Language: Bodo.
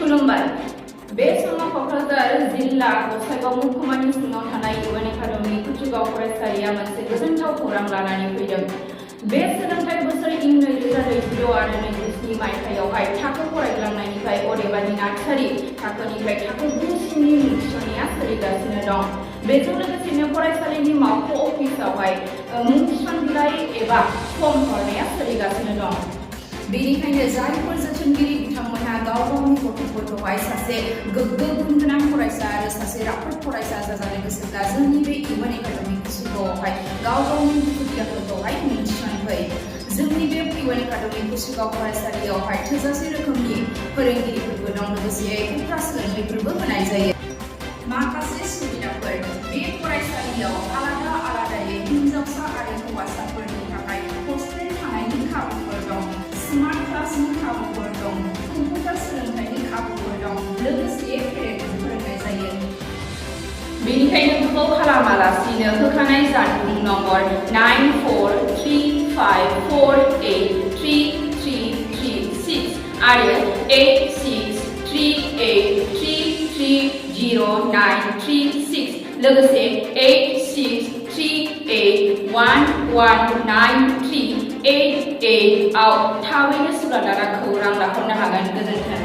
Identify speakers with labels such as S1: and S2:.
S1: खुलुमबाय बे समाव क'क्राझार जिल्ला गसाइगाव महकुमानि सिङाव थानाय UN एकाडेमि कुचुगाव फरायसालिया मोनसे गोजोनथाव खौरां लानानै फैदों। बे सोलोंथाइ बोसोर इं 2026 आरो 27 मायथाइयावहाय थाखो फरायग्लांनायनिफ्राय अदेबानि नार्सारि थाखोनिफ्राय थाखो 9 सिमनि मुं थिसननाया सोलिगासिनो दं। बेजों लोगोसेनो फरायसालिनि मावख' अफिसावहाय मुं थिसन बिलाइ एबा फर्म हरनाया सोलिगासिनो दं। बेनिखायनो जायफोर जोथोनगिरि बिथांमोनहा गाव गावनि गथ'फोरखौहाय सासे गोग्गो गुन गोनां फरायसा आरो सासे राफोद फरायसा जाजानो गोसोब्ला जोंनि बे UN एकाडेमि कुचुगावआवहाय गाव गावनि खुदियाफोरखौहाय मुं थिसनफै। जोंनि बे UN एकाडेमि कुचुगाव फरायसालियावहाय थोजासे रोखोमनि फोरोंगिरिफोरबो दं, लोगोसे उफ्रा सोलोंथाइफोरबो होनाय जायो। माखासे सुबिदाफोर बे फरायसालियाव आलादा आलादायै हिनजावसा आरो हौवासाफोरनि थाखाय हस्टेल थानायनि खाबुफोर दं, स्मार्ट क्लासनि खाबुफोर दं, कम्पिउटार सोलोंथाइनि खाबुफोर दं, लोगोसे पेरेन्टबो फोरोंनाय जायो। बेनिखायनो गोबाव खालामालासिनो होखानाय जानबुं नम्बर 9435483336 आरो 8638330936 लोगोसे 8638119388 आव थाबैनो सुलादारा खौरां लाहरनो हागोन। गोजोन्थों।